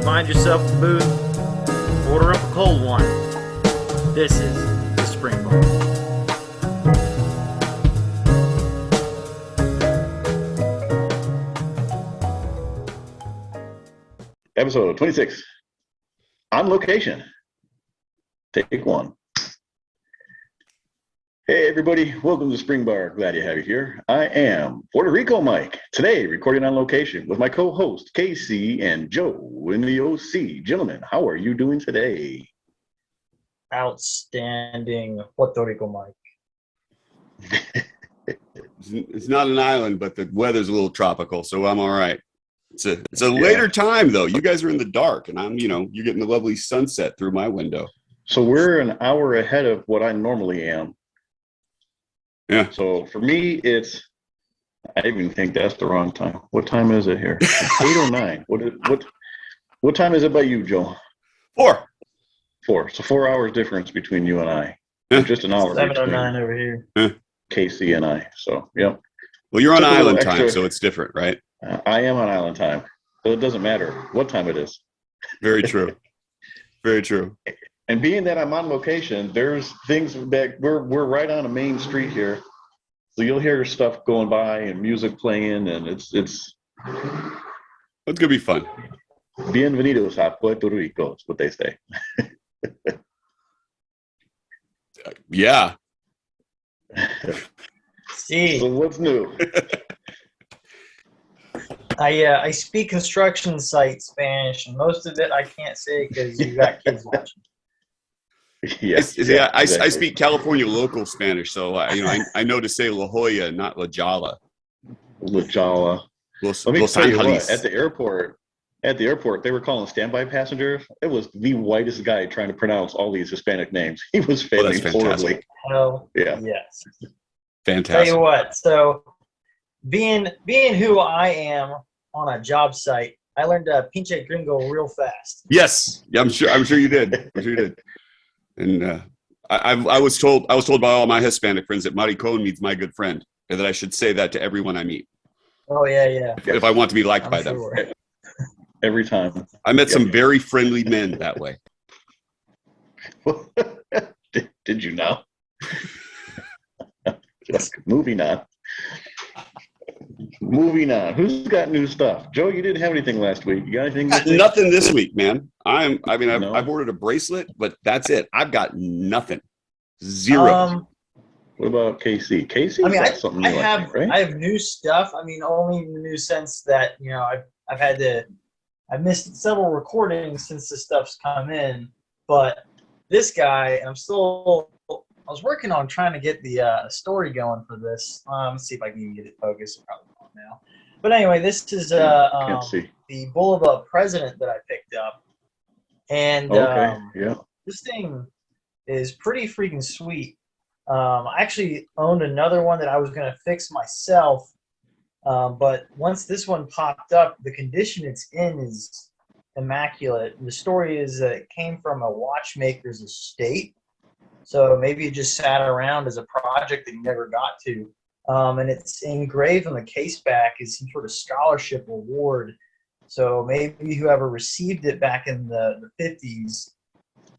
find yourself at the booth, order up a cold one. This is the Spring Bar. Episode 26, on location, take one. Hey everybody, welcome to Spring Bar. Glad to have you here. I am Puerto Rico Mike. Today, recording on location with my co-host Casey and Joe in the OC. Gentlemen, how are you doing today? Outstanding Puerto Rico Mike. It's not an island, but the weather's a little tropical, so I'm all right. It's a later time though. You guys are in the dark, and I'm, you're getting the lovely sunset through my window. So we're an hour ahead of what I normally am. Yeah. So for me, I even think that's the wrong time. What time is it here? 8:09. What time is it by you, Joe? 4. 4. So 4 hours difference between you and I. Yeah. Just an hour 7:09 over here. Casey and I. So, yep. Well, you're on Took a little island time, extra- so it's different, right? I am on island time. So it doesn't matter what time it is. Very true. Very true. And being that I'm on location, there's things that we're right on a main street here. So you'll hear stuff going by and music playing, and it's It's gonna be fun. bienvenidos a Puerto Rico, is what they say. Yeah. See, So what's new? I speak construction site Spanish, and most of it I can't say because you got kids watching. Yes, I exactly. speak California local Spanish, so I know to say La Jolla, not La Jolla. La Jolla. Los Let me tell you what, Angeles. at the airport, they were calling standby passengers. It was the whitest guy trying to pronounce all these Hispanic names. He was failing that's horribly. Hell, Yeah. yes. Tell Fantastic. you what, so being who I am on a job site, I learned pinche gringo real fast. Yes, yeah, I'm sure you did. I'm sure you did. And I was told by all my Hispanic friends that maricón means my good friend, and that I should say that to everyone I meet Oh yeah. if I want to be liked I'm by sure. them. Every time. I met some very friendly men that way. Did you know? Moving on. Moving on. Who's got new stuff? Joe, you didn't have anything last week. You got anything? Got nothing this week, man. I've No? ordered a bracelet, but that's it. I've got nothing. Zero. What about KC? KC's I mean, got something new, I think, right? I have new stuff. I mean, only in the new sense that I've missed several recordings since this stuff's come in. But this guy, I was working on trying to get the story going for this. Let's see if I can even get it focused. Probably not now. But anyway, this is Can't see. the Boulevard President that I picked up, and Okay, yeah. this thing is pretty freaking sweet. I actually owned another one that I was going to fix myself, but once this one popped up, the condition it's in is immaculate. The story is that it came from a watchmaker's estate, so maybe it just sat around as a project that you never got to. And it's engraved on the case back is some sort of scholarship award. So maybe whoever received it back in the 50s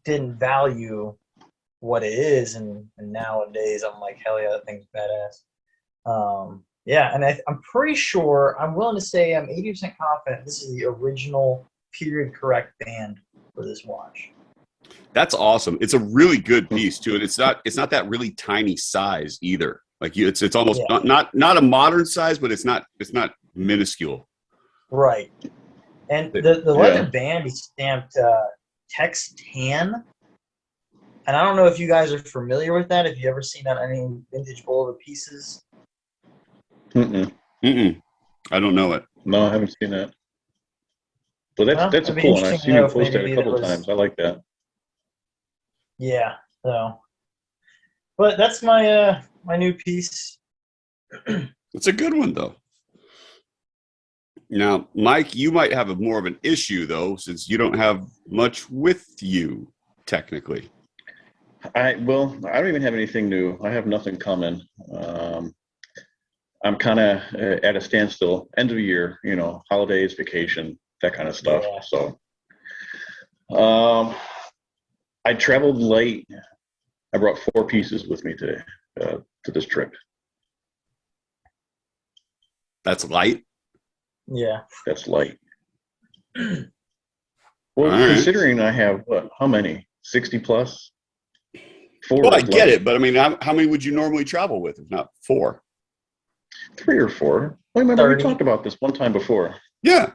didn't value what it is, and nowadays I'm like, hell yeah, that thing's badass. Yeah, and I'm pretty sure, I'm willing to say I'm 80% confident this is the original period correct band for this watch. That's awesome. It's a really good piece too, and it's not that really tiny size either. Like it's almost not a modern size, but it's not minuscule. Right. And the leather band is stamped Tex Tan. And I don't know if you guys are familiar with that. If you ever seen that on any vintage Boulevard pieces. Mm-mm. I don't know it. No, I haven't seen that. But that's It'd be cool, and I've interesting seen to know you if post that maybe a couple it was- times. I like that. Yeah. So, but that's my my new piece. It's a good one though. Now, Mike, you might have more of an issue though, since you don't have much with you technically. I don't even have anything new. I have nothing coming. I'm kind of at a standstill. End of the year, holidays, vacation, that kind of stuff. Yeah. So I traveled light. I brought 4 pieces with me today to this trip. That's light. Yeah. That's light. Well, All right. considering I have how many? 60 plus? 4 Well, I is get light. it, but I mean, how many would you normally travel with, if not 4? 3 or 4. I remember 30. we talked about this one time before Yeah.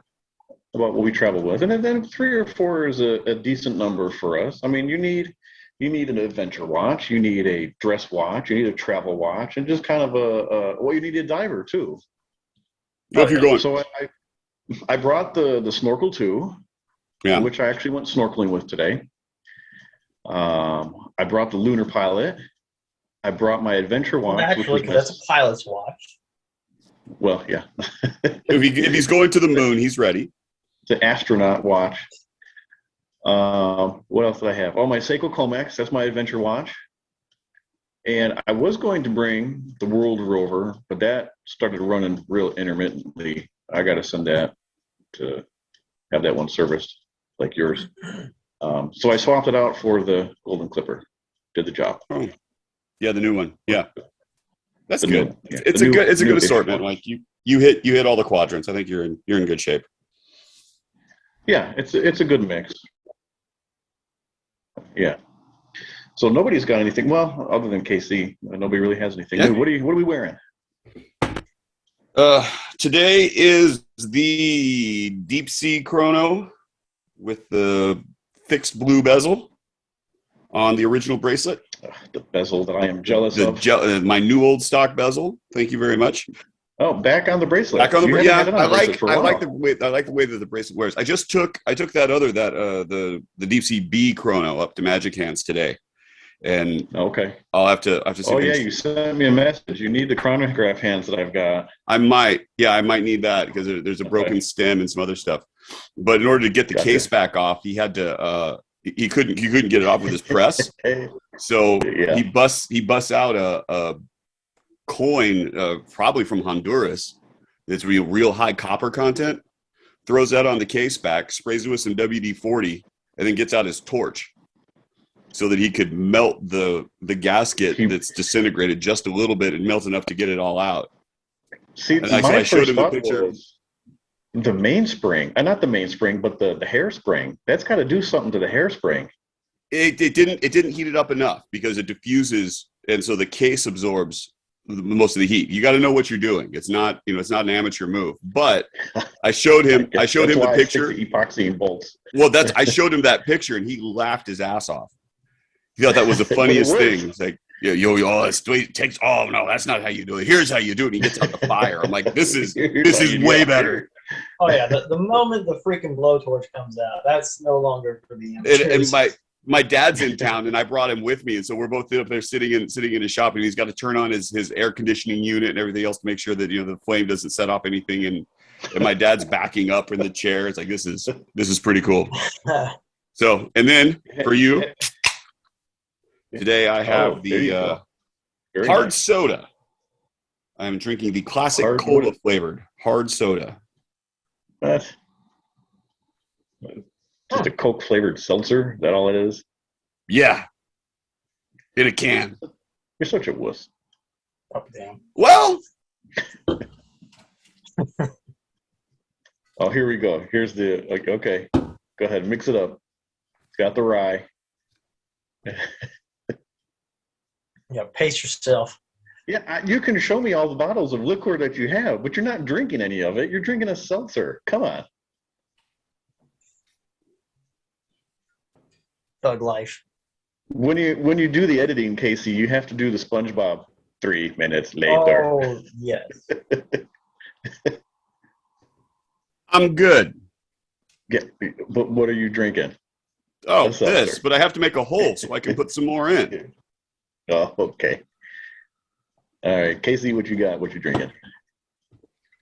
about what we travel with, and then 3 or 4 is a decent number for us. I mean, you need an adventure watch, you need a dress watch, you need a travel watch, and just kind of well, you need a diver too. Well, if you're going, So I brought the snorkel too, yeah. which I actually went snorkeling with today. I brought the Lunar Pilot. I brought my adventure watch, Naturally, which was because that's a pilot's watch. well, yeah, If he's going to the moon, he's ready. the astronaut watch. What else did I have? Oh, my Seiko Comex. That's my adventure watch. And I was going to bring the World Rover, but that started running real intermittently. I got to send that to have that one serviced like yours. So I swapped it out for the Golden Clipper. Did the job. Oh, yeah, the new one. Yeah, that's The good. new- yeah, It's the a new- good. It's a good new-ish assortment. one. Like you hit all the quadrants. I think you're in good shape. Yeah, it's a good mix. Yeah. So nobody's got anything. Well, other than KC, nobody really has anything. Yeah. What are we wearing? Today is the Deep Sea Chrono with the fixed blue bezel on the original bracelet. The bezel that I am jealous The of. my new old stock bezel. Thank you very much. Oh, back on the bracelet. Back on the You haven't had it on I a bracelet like for a I while. like the way that the bracelet wears. I took the Deep Sea B Chrono up to Magic Hands today, and Okay. I'll have to see. Oh if I yeah, can- you sent me a message. You need the chronograph hands that I've got. I might need that because there's a broken stem and some other stuff. But in order to get the Gotcha. case back off, he had to he couldn't get it off with his press. Hey. So Yeah. he busts out a coin, probably from Honduras. It's real high copper content. Throws that on the case back, sprays it with some WD-40, and then gets out his torch so that he could melt the gasket that's disintegrated just a little bit and melt enough to get it all out. See, And so my I showed first him the thought picture. was the mainspring, not the mainspring, but the hairspring. That's got to do something to the hairspring. It didn't heat it up enough because it diffuses, and so the case absorbs most of the heat. You got to know what you're doing. It's not an amateur move. But I showed him That's the why I stick picture. to epoxy and bolts. Well, I showed him that picture, and he laughed his ass off. He thought that was the But it funniest works. thing. It's like, it takes. Oh no, that's not how you do it. Here's how you do it. And he gets out the fire. I'm like, this is way better. Oh yeah, the moment the freaking blowtorch comes out, that's no longer for the And amateurs. my dad's in town, and I brought him with me, and so we're both up there sitting in his shop, and he's got to turn on his air conditioning unit and everything else to make sure that the flame doesn't set off anything. And my dad's backing up in the chair. It's like this is pretty cool. So, and then for you today, I have there you the go. Very hard nice. soda. I'm drinking the classic Hard cola soda. flavored hard soda. What? Just a Coke flavored seltzer. Is that all it is? Yeah, in a can. You're such a wuss. Oh, damn. Well, Oh, here we go. Here's the okay. Go ahead, mix it up. It's got the rye. Yeah, pace yourself. Yeah, you can show me all the bottles of liquor that you have, but you're not drinking any of it. You're drinking a seltzer. Come on. Thug life. When you do the editing, Casey, you have to do the SpongeBob 3 minutes later. Oh yes. I'm good. Yeah, but what are you drinking? Oh, A seltzer. this, but I have to make a hole so I can put some more in. Oh, okay. All right, Casey, what you got? What you drinking?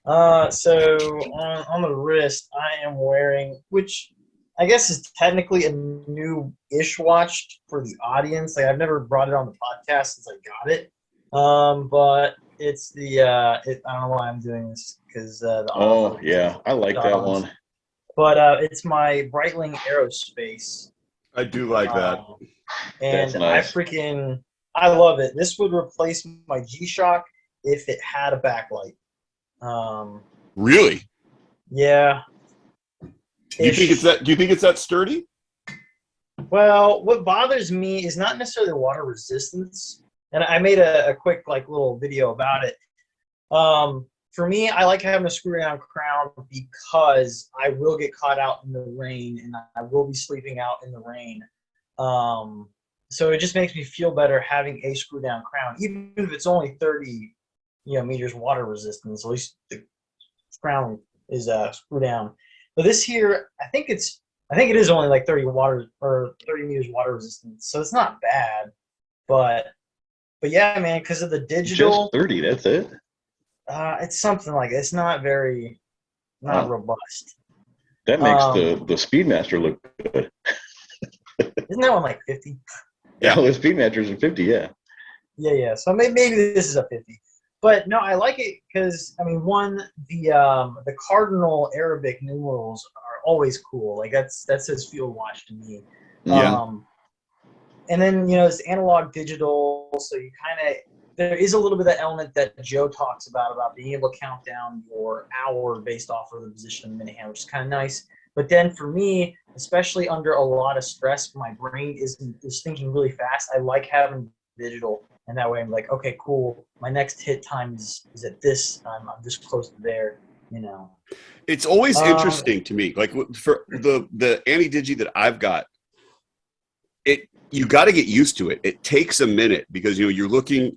So on the wrist, I am wearing, which I guess is technically a new-ish watch for the audience. Like I've never brought it on the podcast since I got it. But it's the I don't know why I'm doing this because the Oh, yeah, I like that Dogs. one. but it's my Breitling Aerospace. I do like that. And That's nice. I love it. This would replace my G-Shock if it had a backlight. Really? Yeah. Do you think it's that sturdy? Well, what bothers me is not necessarily water resistance, and I made a quick little video about it. For me, I like having a screw down crown because I will get caught out in the rain, and I will be sleeping out in the rain. So it just makes me feel better having a screw down crown, even if it's only 30, meters water resistance. At least the crown is screw down. But this here, I think it is only like 30 meters water resistance, so it's not bad. But yeah, man, because of the digital, Just 30. That's it. it's something like it's not robust. That makes the Speedmaster look good. Isn't that one like 50? Yeah, the Speedmasters are 50. Yeah. Yeah. So maybe this is a 50. But no, I like it because the cardinal Arabic numerals are always cool. Like that says field watch to me. Yeah. And then it's analog digital, so there is a little bit of that element that Joe talks about being able to count down your hour based off of the position of the minute hand, which is kind of nice. But then for me, especially under a lot of stress, my brain is thinking really fast. I like having digital, and that way I'm like, okay, cool. My next hit time is at this time. I'm this close to there. It's always interesting to me. Like for the Anti-Digi that I've got, you got to get used to it. It takes a minute because if you're looking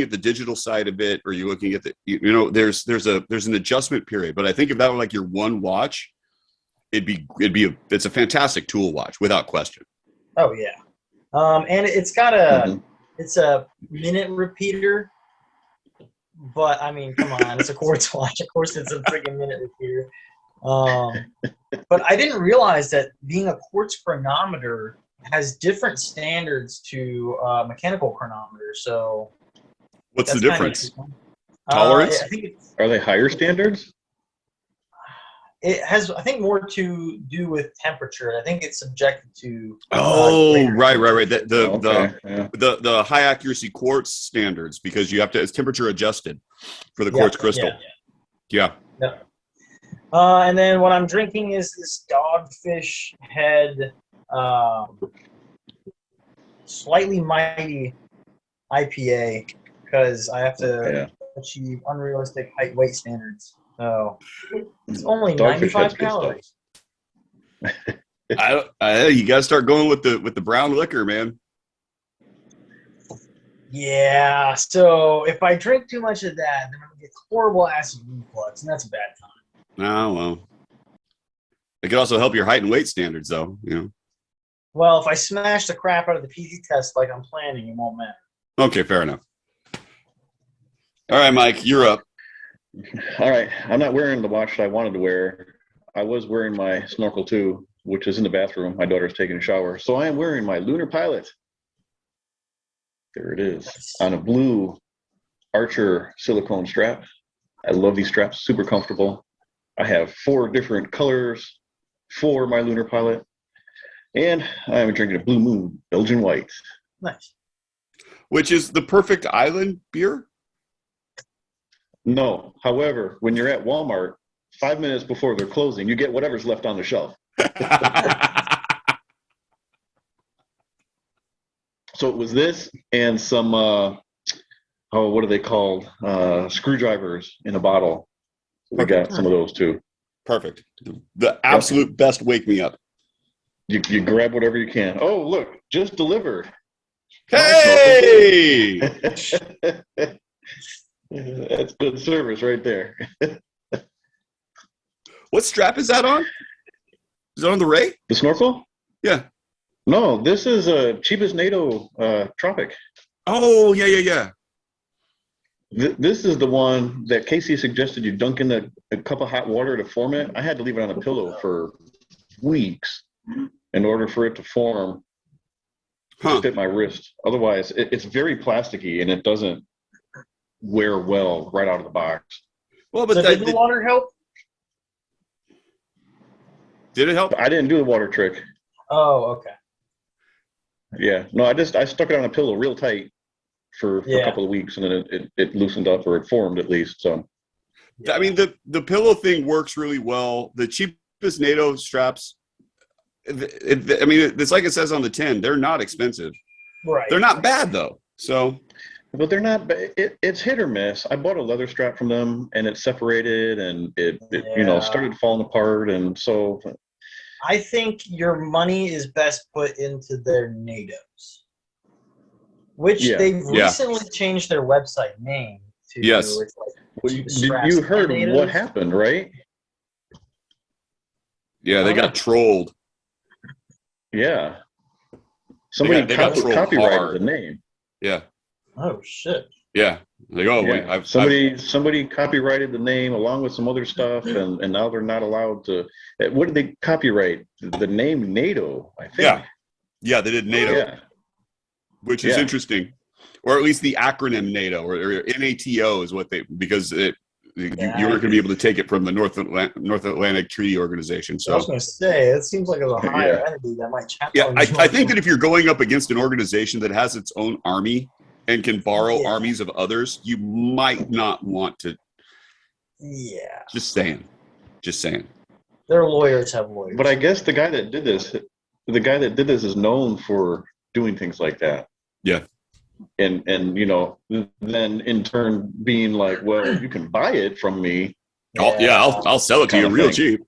at the digital side of it, or you're looking at there's an adjustment period. But I think if that were like your one watch, it's a fantastic tool watch without question. Oh yeah, and it's got it's a minute repeater. But I mean, come on, it's a quartz watch. Of course, it's a freaking minute repeater. But I didn't realize that being a quartz chronometer has different standards to mechanical chronometer. So what's the difference? Tolerance? Are they higher standards? It has, I think, more to do with temperature. I think it's subjected to. Right. The The high accuracy quartz standards, because you have to, it's temperature adjusted for the quartz crystal. Yeah. And then what I'm drinking is this Dogfish Head Slightly Mighty IPA because I have to achieve unrealistic height weight standards. So it's only 95 calories. You got to start going with the brown liquor, man. Yeah. So if I drink too much of that, then I'm gonna get horrible acid reflux, and that's a bad time. Oh well. It could also help your height and weight standards, though. Well, if I smash the crap out of the PT test like I'm planning, it won't matter. Okay, fair enough. All right, Mike, you're up. All right. I'm not wearing the watch that I wanted to wear. I was wearing my Snorkel 2, which is in the bathroom. My daughter's taking a shower. So I am wearing my Lunar Pilot. There it is. On a blue Archer silicone strap. I love these straps. Super comfortable. I have 4 different colors for my Lunar Pilot. And I'm drinking a Blue Moon Belgian White. Nice. Which is the perfect island beer? No. However, when you're at Walmart, 5 minutes before they're closing, you get whatever's left on the shelf. So it was this and some, what are they called? Screwdrivers in a bottle. So we got some of those too. Perfect. The absolute best wake me up. You grab whatever you can. Oh, look, just delivered. Hey! That's good service right there. What strap is that on? Is it on the Ray? The Snorkel? Yeah. No, this is cheapest NATO Tropic. Oh, yeah. This is the one that Casey suggested you dunk in a cup of hot water to form it. I had to leave it on a pillow for weeks in order for it to form to fit my wrist. Otherwise, it's very plasticky and it doesn't wear well right out of the box. Well, but did the water help? Did it help? I didn't do the water trick. Oh, okay. Yeah. No, I stuck it on a pillow real tight for a Yeah. couple of weeks, and then it loosened up, or it formed at least. So Yeah. I mean, the pillow thing works really well. The cheapest NATO straps, I mean, it's like it says on the tin. They're not expensive. Right. They're not bad though. So, but they're not. It's hit or miss. I bought a leather strap from them, and it separated, and it Yeah. started falling apart, and so I think your money is best put into their NATOs, which Yeah. they've Yeah. recently changed their website name to. Yes. It's like well, cheapest straps you and heard NATOs. what happened, right? yeah, they got trolled. Yeah. Somebody they got trolled copyrighted hard. the name. Yeah. Oh shit! Yeah. Like, oh, Yeah. wait, I've somebody copyrighted the name along with some other stuff, and now they're not allowed to. What did they copyright? The name NATO, I think. Yeah, they did NATO, Yeah. which is Yeah. interesting, or at least the acronym NATO or NATO is what because you weren't going to be able to take it from the North Atlantic Treaty Organization. I So was going to say it seems like it's a higher Yeah. entity that might challenge. yeah, I think that if you're going up against an organization that has its own army and can borrow Yeah. armies of others, you might not want to. Yeah, Just saying. their lawyers have lawyers. But I guess the guy that did this is known for doing things like that. Yeah. And then in turn being like, well, you can buy it from me. I'll sell it to you Kinda real thing. cheap.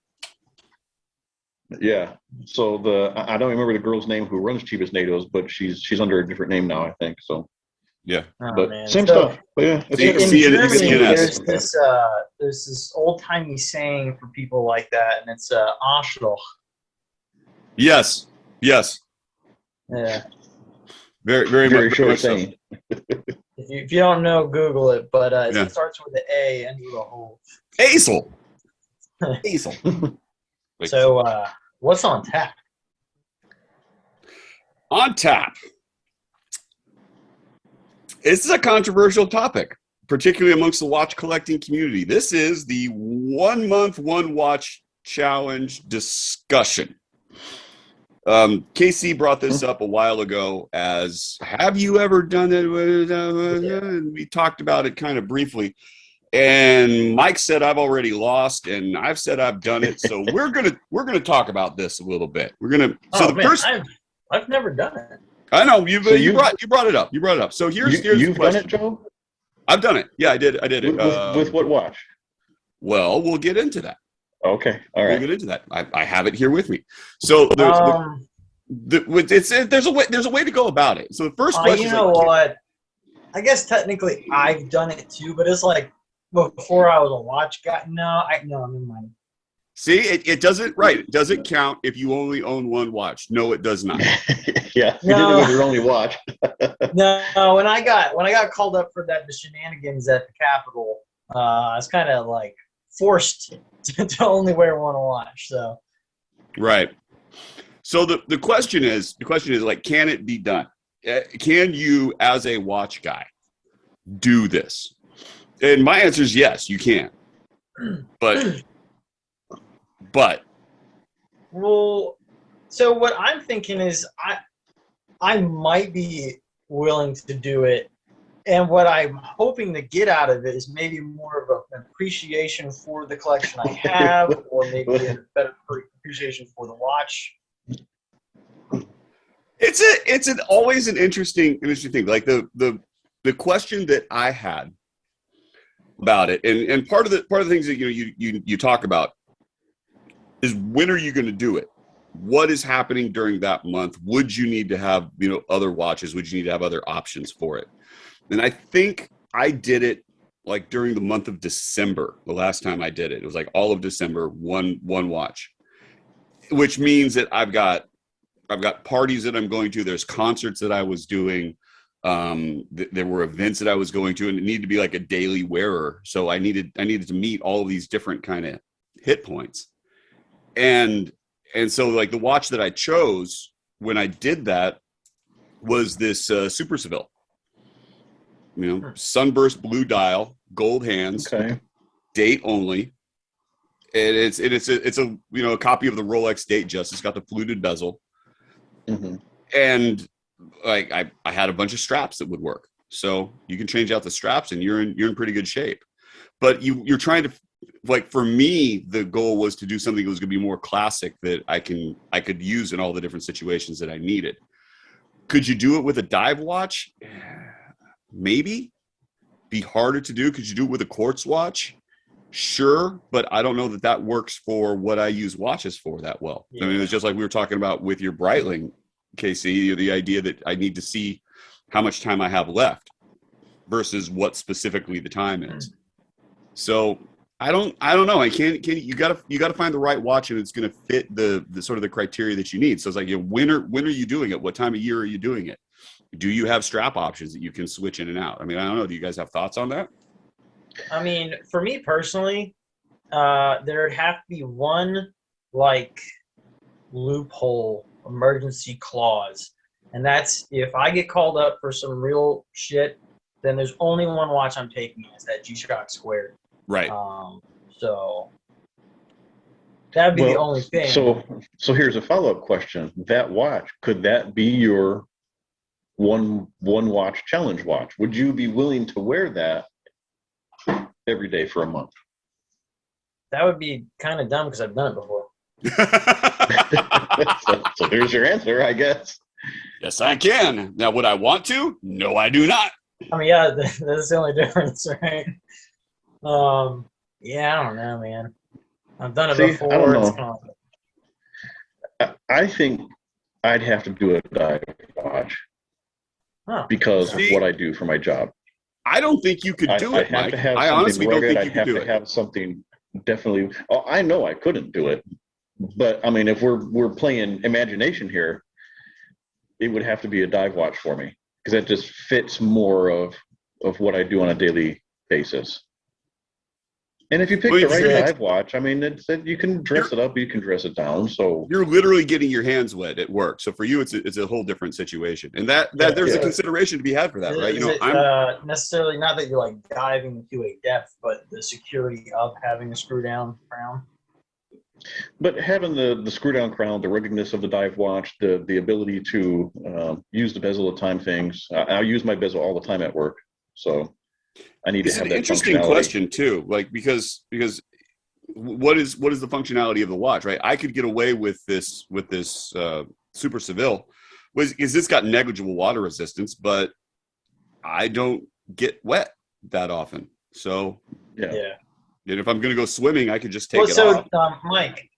Yeah. So I don't remember the girl's name who runs Cheapest NATOs, but she's under a different name now, I think. So, Yeah. Oh, but man. same So, stuff. But yeah, it's See, In see it- Germany, CNS. there's this old timey saying for people like that, and it's Arschloch. Yes. Yeah. Very, very, very much, very short much so. saying. If you don't know, Google it. But Yeah. it starts with an A, ends with a O. Aisel. Aisel. So what's on tap? On tap. This is a controversial topic, particularly amongst the watch collecting community. This is the 1 month, 1 watch challenge discussion. KC brought this up a while ago as, have you ever done it? And we talked about it kind of briefly. And Mike said, I've already lost, and I've said I've done it. So we're gonna talk about this a little bit. I've never done it. I know you So you brought it up. You brought it up. So here's the You've done question. it, Joe? I've done it. Yeah, I did it. With what watch? Well, we'll get into that. Okay. All We'll right. get into that. I have it here with me. So there's a way to go about it. So the first question You know what? I guess technically I've done it too, but it's like before I was a watch guy. No, never mind. See, it doesn't It doesn't count if you only own one watch. No, it does not. Yeah. You did it with your only watch. No, when I got called up for the shenanigans at the Capitol, I was kind of like forced to only wear one watch. So Right. So the question is like, can it be done? Can you, as a watch guy, do this? And my answer is yes, you can. But well, so what I'm thinking is I might be willing to do it, and what I'm hoping to get out of it is maybe more of an appreciation for the collection I have, or maybe a better appreciation for the watch. it's always an interesting thing. Like the question that I had about it, and part of the things that you talk about is, when are you going to do it? What is happening during that month? Would you need to have other watches? Would you need to have other options for it? And I think I did it like during the month of December. The last time I did it, it was like all of December, one watch, which means that I've got parties that I'm going to. There's concerts that I was doing. There were events that I was going to, and it needed to be like a daily wearer. So I needed to meet all of these different kind of hit points. And so like the watch that I chose when I did that was this Super Seville, sunburst blue dial, gold hands, Okay. date only. And it's a a copy of the Rolex Datejust. It's got the fluted bezel, and like I had a bunch of straps that would work. So you can change out the straps, and you're in pretty good shape. But you're trying to, like, for me, the goal was to do something that was going to be more classic that I could use in all the different situations that I needed. Could you do it with a dive watch? Maybe. Be harder to do. Could you do it with a quartz watch? Sure, but I don't know that works for what I use watches for that well. Yeah. I mean, it's just like we were talking about with your Breitling, KC, the idea that I need to see how much time I have left versus what specifically the time is. So I don't know. You gotta find the right watch, and it's going to fit the sort of the criteria that you need. So it's like, when are you doing it? What time of year are you doing it? Do you have strap options that you can switch in and out? I mean, I don't know. Do you guys have thoughts on that? I mean, for me personally, there'd have to be one like loophole emergency clause, and that's if I get called up for some real shit, then there's only one watch I'm taking. It's that G-Shock Squared. Right. So that'd be the only thing. So here's a follow-up question. That watch, could that be your one watch challenge watch? Would you be willing to wear that every day for a month? That would be kind of dumb because I've done it before. so there's your answer, I guess. Yes, I can. Now, would I want to? No, I do not. I mean, yeah, that's the only difference, right? Yeah, I don't know, man. I've done it before. I don't know. I think I'd have to do a dive watch because of what I do for my job. I don't think you could do it, Mike. I honestly don't think you could do it. I have to have something definitely. Oh, I know I couldn't do it, but I mean, if we're playing imagination here, it would have to be a dive watch for me because that just fits more of what I do on a daily basis. And if you pick the right dive watch, I mean, you can dress it up, you can dress it down. So you're literally getting your hands wet at work. So for you, it's a whole different situation, and there's a consideration to be had for that, right? I'm necessarily not that you're like diving to a depth, but the security of having a screw down crown. But having the screw down crown, the ruggedness of the dive watch, the ability to use the bezel to time things. I use my bezel all the time at work, so. I need to have that interesting question too, like because what is the functionality of the watch, right? I could get away with this Super Seville, is this got negligible water resistance, but I don't get wet that often. So yeah. And if I'm going to go swimming, I could just take it off. So Mike,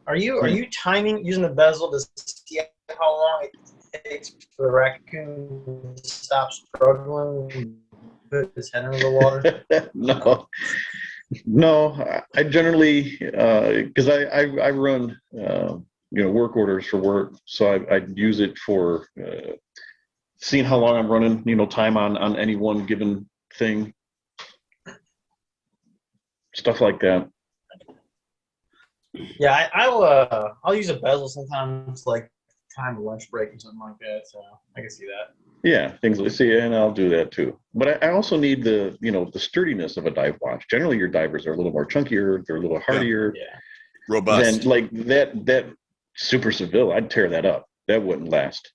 are you timing using the bezel to see how long it takes for the raccoon to stop struggling? Put his head under the water? No. I generally, because I run, work orders for work, so I use it for seeing how long I'm running, time on any one given thing, stuff like that. Yeah, I'll use a bezel sometimes, like time of lunch break or something like that. So I can see that. Yeah, things like and I'll do that too. But I also need the sturdiness of a dive watch. Generally, your divers are a little more chunkier, they're a little hardier, robust. Than like that Super Seville. I'd tear that up. That wouldn't last.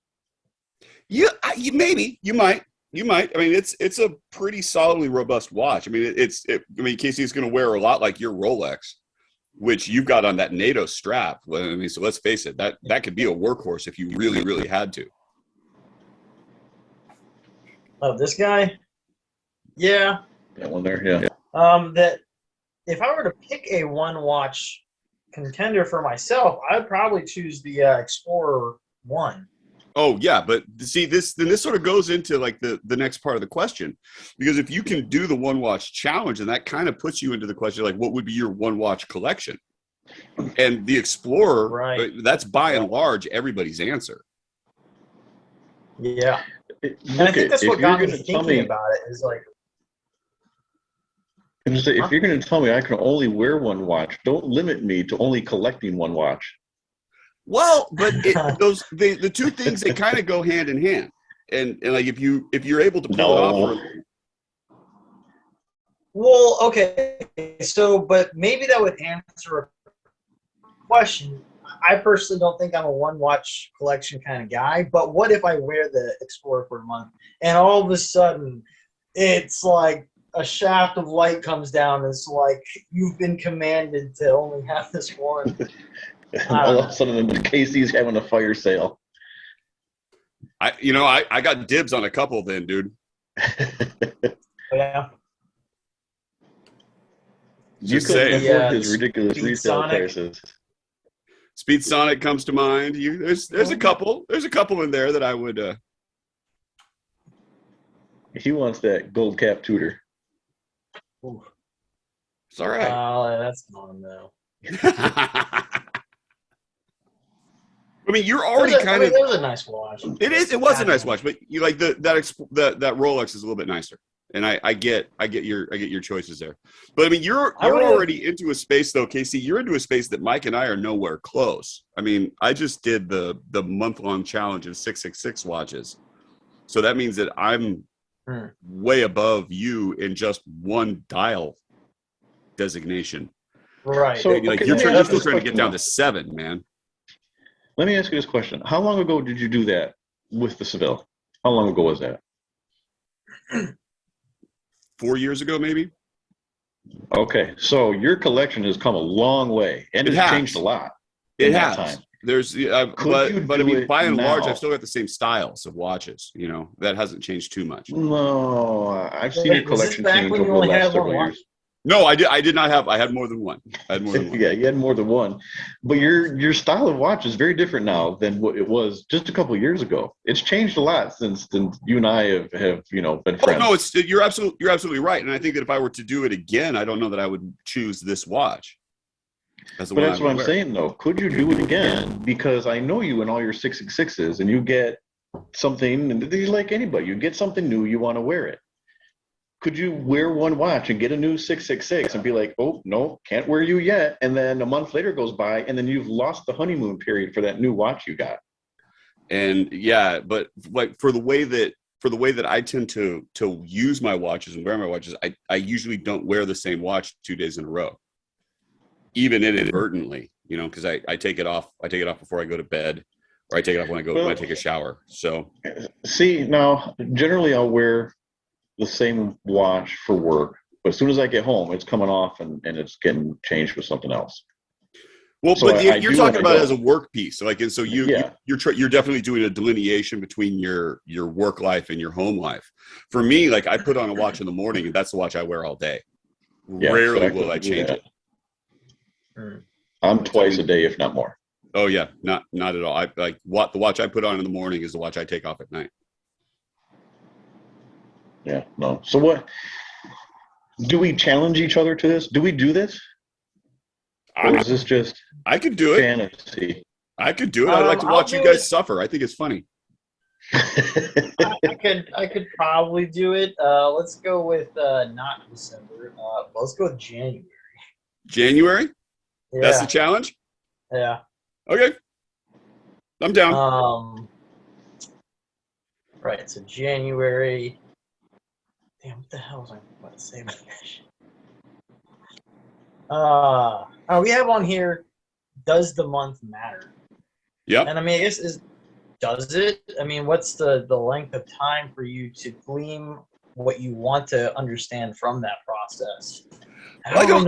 Yeah, maybe you might. I mean, it's a pretty solidly robust watch. I mean, Casey's going to wear a lot like your Rolex, which you've got on that NATO strap. I mean, so let's face it, that could be a workhorse if you really, really had to. Oh, this guy? Yeah. That one there, yeah. That if I were to pick a one-watch contender for myself, I'd probably choose the Explorer 1. Oh, yeah, but see, this sort of goes into like the next part of the question, because if you can do the one-watch challenge, and that kind of puts you into the question, like, what would be your one-watch collection? And the Explorer, right, that's by and large everybody's answer. Yeah. And I think that's what got me thinking about it is like. If you're going to tell me I can only wear one watch, don't limit me to only collecting one watch. Well, but the two things, they kind of go hand in hand, and like if you're able to pull it off. Well, okay. So, but maybe that would answer a question. I personally don't think I'm a one watch collection kind of guy, but what if I wear the Explorer for a month and all of a sudden it's like a shaft of light comes down? It's like you've been commanded to only have this one. And all of a sudden, Casey's having a fire sale. I got dibs on a couple then, dude. Yeah. You Just couldn't saying. afford his ridiculous Speed resale Sonic. prices. Speed Sonic comes to mind. There's a couple. There's a couple in there that I would. He wants that gold cap tutor. Ooh. It's all right. Oh, that's gone though. I mean, you're already kind of. It was a nice watch. It was a nice watch, but you like that Rolex is a little bit nicer, and I get your choices there. But I mean, you're already into a space though, Casey. You're into a space that Mike and I are nowhere close. I mean, I just did the month-long challenge of 666 watches, so that means that I'm way above you in just one dial designation. Right. So, You're okay, still trying to get down to 7, man. Let me ask you this question. How long ago did you do that with the Seville? How long ago was that? 4 years ago, maybe. Okay, so your collection has come a long way, and It it's has. changed a lot. It in that has. time. There's, Could but you I mean, do by it and large, now? I've still got the same styles of watches. You know, that hasn't changed too much. No, I've seen your Was this collection back change when over you the only last had one several watch? years. No, I did not have. I had more than one. Yeah, you had more than one, but your style of watch is very different now than what it was just a couple of years ago. It's changed a lot since you and I have been Oh friends. no, you're absolutely right. And I think that if I were to do it again, I don't know that I would choose this watch. As the But one that's I what would I'm wear. saying, though. Could you do it again? Because I know you and all your 666s, and you get something, and these like anybody, you get something new, you want to wear it. Could you wear one watch and get a new 666 and be like, oh, no, can't wear you yet? And then a month later goes by, and then you've lost the honeymoon period for that new watch you got. And yeah, but like for the way that I tend to use my watches and wear my watches, I usually don't wear the same watch 2 days in a row, even inadvertently, you know, because I take it off before I go to bed, or I take it off when I take a shower. So See, now, generally I'll wear the same watch for work, but as soon as I get home, it's coming off and it's getting changed with something else. well, So but I you're do talking when I about it go. as a work piece, so like, and so Yeah. you're definitely doing a delineation between your work life and your home life. For me, like I put on a watch in the morning, and that's the watch I wear all day. Yeah, Rarely so will I couldn't do change that. it. I'm twice a day, if not more. Oh yeah, not at all. I like the watch I put on in the morning is the watch I take off at night. Yeah, no. So what? Do we challenge each other to this? Do we do this? Or is this just I could do it. fantasy? I could do it. I'd like to I'll watch you do guys it. suffer. I think it's funny. I could probably do it. Let's go with not December. Let's go with January. January? Yeah. That's the challenge? Yeah. Okay. I'm down. Right. So January. Damn, what the hell was I about to say about that shit? We have on here. Does the month matter? Yep. And I mean, I guess does it? I mean, what's the length of time for you to glean what you want to understand from that process? I don't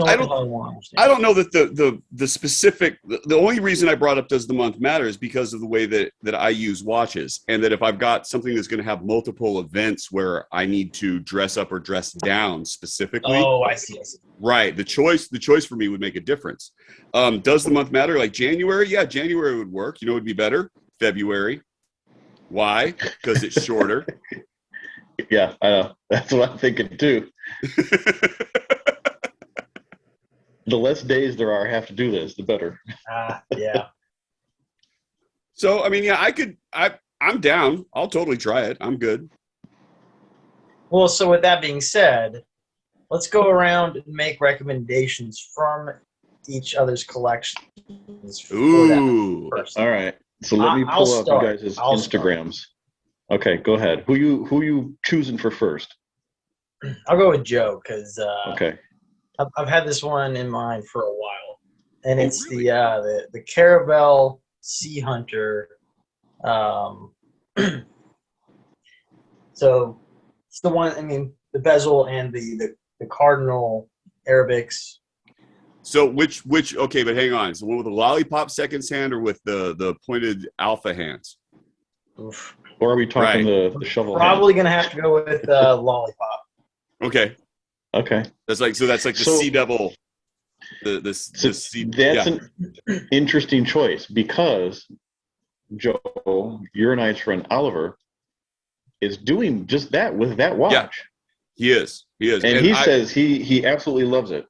know that the specific, the only reason I brought up does the month matter is because of the way that I use watches, and that if I've got something that's going to have multiple events where I need to dress up or dress down specifically. Oh, I see. Right. The choice for me would make a difference. Does the month matter? Like January? Yeah, January would work. You know, it would be better. February. Why? Because it's shorter. Yeah, I know. That's what I'm thinking too. The less days there are I have to do this, the better. Yeah. So, I mean, yeah, I'm down. I'll totally try it. I'm good. Well, so with that being said, let's go around and make recommendations from each other's collections. Ooh. All right. So let me pull up you guys' Instagrams. Okay, go ahead. Who you choosing for first? I'll go with Joe because Okay. I've had this one in mind for a while, and Oh, it's really? the Caravel Sea Hunter. Um, so it's the one. I mean, the bezel and the cardinal Arabics. So which okay, but hang on. Is the one with the lollipop seconds hand or with the pointed alpha hands? Oof. Or are we talking Right. the shovel Probably gonna have to go with lollipop. Okay. hand? Okay. That's like the So- sea devil. The So sea, that's yeah. an interesting choice because Joe, your nice friend Oliver, is doing just that with that watch. He is. And he says he absolutely loves it.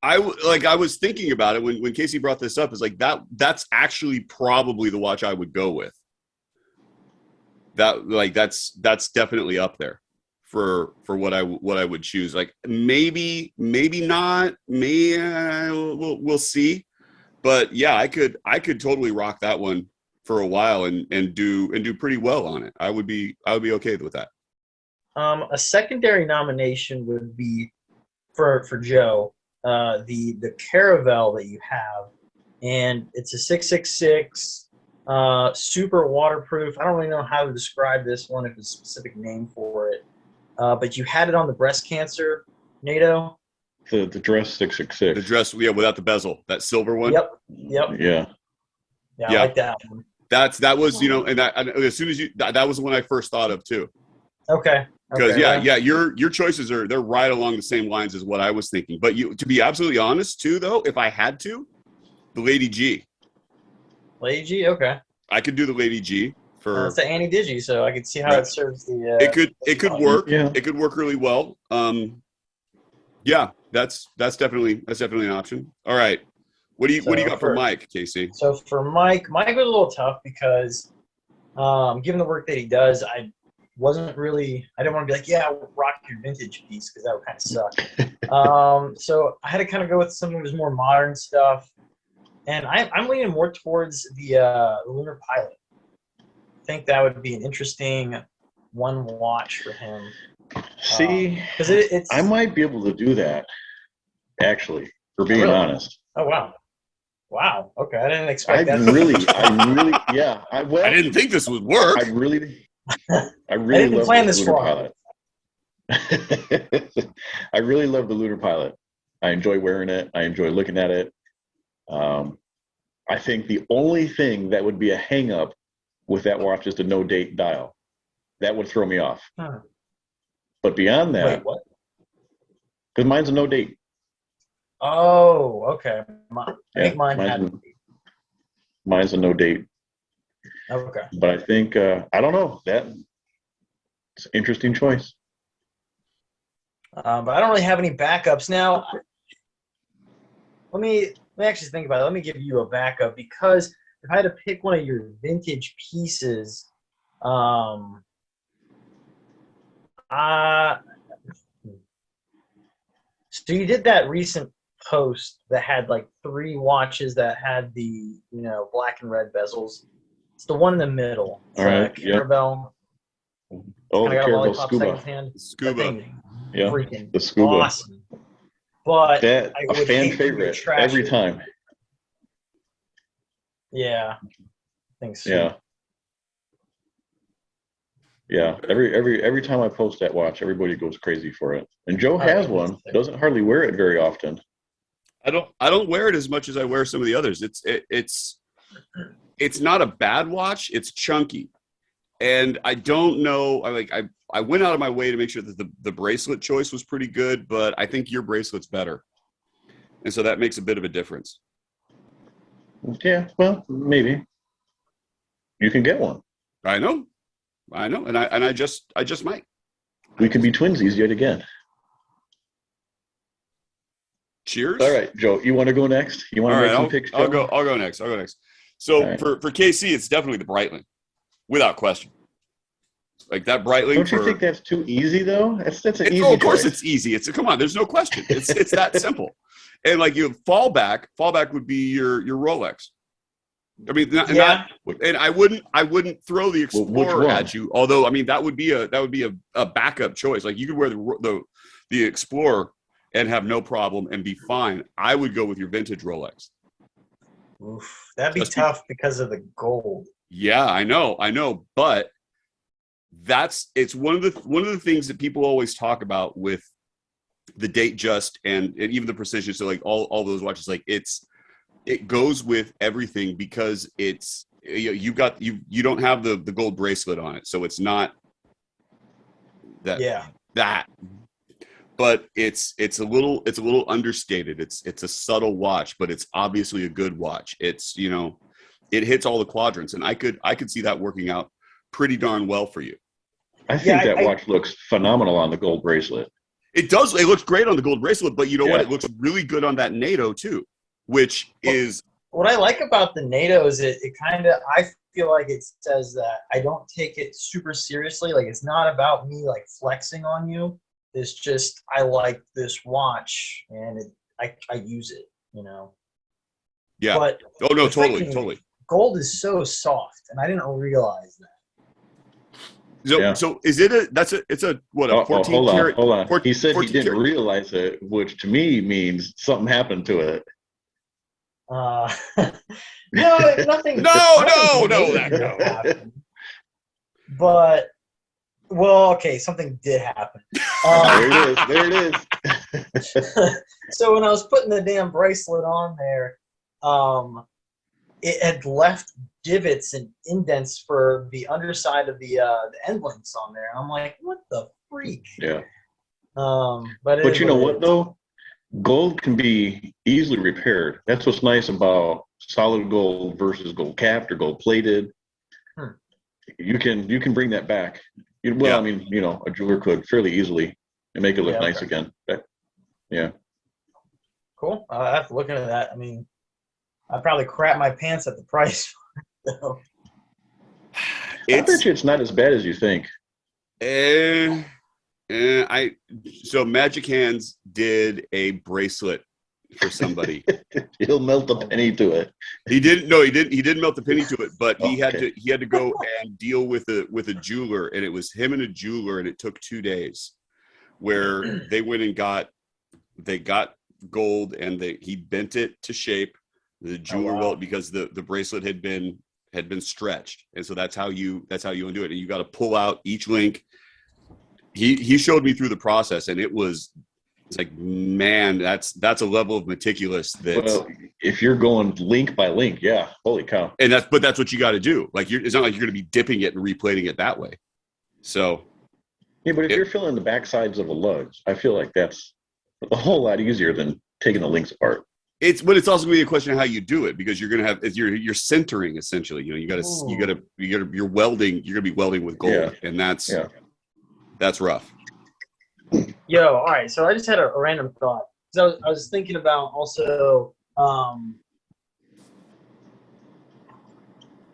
I was thinking about it when Casey brought this up. Is like that's actually probably the watch I would go with. That's definitely up there for what I would choose. Like maybe not. We'll see. But yeah, I could totally rock that one for a while and do pretty well on it. I would be okay with that. A secondary nomination would be for Joe. The Caravel that you have, and it's a 666 super waterproof. I don't really know how to describe this one, if there's a specific name for it, but you had it on the breast cancer NATO. The dress 666. The dress, yeah, without the bezel, that silver one. Yep. Yeah. Yeah, Yeah. I like that one. That was and as soon as that was the one I first thought of too. Okay. Because well, your choices they're right along the same lines as what I was thinking. But to be absolutely honest too, though, if I had to, the Lady G. Lady G. Okay. I could do the Lady G for. It's the Annie Digi, so I could see how Right. it serves the. It could work. Yeah. It could work really well. Yeah, that's definitely an option. All right, what do you got for Mike, Casey? So for Mike was a little tough because, given the work that he does, I didn't want to be like, yeah, rock your vintage piece because that would kind of suck. So I had to kind of go with something that was more modern stuff, and I'm leaning more towards the Lunar Pilot. I think that would be an interesting one watch for him. See, Because it's. I might be able to do that, actually, for being Really? honest. Oh wow. Okay, I didn't I expect that. really, yeah. I didn't think this would work. I really didn't love plan the this Lunar far. Pilot. I really love the Lunar Pilot. I enjoy wearing it. I enjoy looking at it. I think the only thing that would be a hang up with that watch is the no date dial. That would throw me off. Huh. But beyond Wait, that, what? because mine's a no date. Oh, okay. I think mine mine's a no date. Okay. But I think I don't know. That's an interesting choice. But I don't really have any backups now. Let me actually think about it. Let me give you a backup because if I had to pick one of your vintage pieces, so you did that recent post that had like 3 watches that had the black and red bezels. It's the one in the middle. It's All right, a Caravel. Oh, the Kinda got a Caravel lollipop Scuba. second hand. Scuba. That thing, Yeah, freaking the Scuba. awesome. But That I a would fan hate for you to favorite trash every it. time. Yeah, I think so. Yeah. Yeah, every time I post that watch, everybody goes crazy for it. And Joe has one. Doesn't hardly wear it very often. I don't wear it as much as I wear some of the others. It's not a bad watch. It's chunky, and I don't know. I went out of my way to make sure that the bracelet choice was pretty good, but I think your bracelet's better, and so that makes a bit of a difference. Yeah, well, maybe you can get one. I know, and I just might. We can be twinsies yet again. Cheers. All right, Joe, you want to go next? You want to make some picks, Joe? I'll go next. So All right. for KC, it's definitely the Breitling, without question. Like that Breitling. Don't you think that's too easy though? That's an easy. Of course, choice. it's easy. Come on. There's no question. It's that simple. And like you fallback would be your Rolex. I mean, Yeah. and I wouldn't throw the Well, which Explorer one? at you. Although, I mean, that would be a backup choice. Like you could wear the Explorer and have no problem and be fine. I would go with your vintage Rolex. Oof, that'd be Just tough because of the gold. Yeah, I know, but it's one of the things that people always talk about with the Datejust and even the Precision. So like all those watches, like it goes with everything because it's you don't have the gold bracelet on it, so it's not Yeah. that. But it's a little understated. It's a subtle watch, but it's obviously a good watch. It's it hits all the quadrants, and I could see that working out pretty darn well for you. I think Yeah, that watch looks phenomenal on the gold bracelet. It does. It looks great on the gold bracelet, but you know what? Yeah. It looks really good on that NATO too, which is What I like about the NATO is it kind of, I feel like it says that I don't take it super seriously. Like it's not about me like flexing on you. It's just I like this watch and I use it, yeah. But Oh no, the freaking totally. gold is so soft, and I didn't realize that. So, Yeah. so is it it's a what a 14 hold karat? on. 14 He said he 14 didn't karat? realize it, which to me means something happened to it. No, nothing. No, nothing that major happened. But okay, something did happen. There it is. So when I was putting the damn bracelet on there, it had left divots and indents for the underside of the end links on there. And I'm like, what the freak? Yeah. But you know what though? Gold can be easily repaired. That's what's nice about solid gold versus gold capped or gold plated. You can bring that back. I mean, a jeweler could fairly easily and make it look nice again. But, yeah. Cool. I have to look into that. I mean, I probably crap my pants at the price. So. I bet you it's not as bad as you think. So Magic Hands did a bracelet for somebody. He'll melt a penny to it. He didn't melt the penny to it, but he had Okay. to go and deal with a jeweler, and it was him and a jeweler, and it took 2 days where they went and got gold, and he bent it to shape. The jeweler well because the bracelet had been stretched, and so that's how you undo it, and you got to pull out each link. He showed me through the process, and it's like, man, that's a level of meticulous. Well, if you're going link by link, yeah, holy cow. And that's what you got to do. Like it's not like you're going to be dipping it and replating it that way. So yeah, but if you're filling the back sides of a lugs, I feel like that's a whole lot easier than taking the links apart. But it's also going to be a question of how you do it, because you're going to have you're centering essentially. You're welding. You're going to be welding with gold, and that's rough. Yo, all right. So I just had a random thought. So I was thinking about also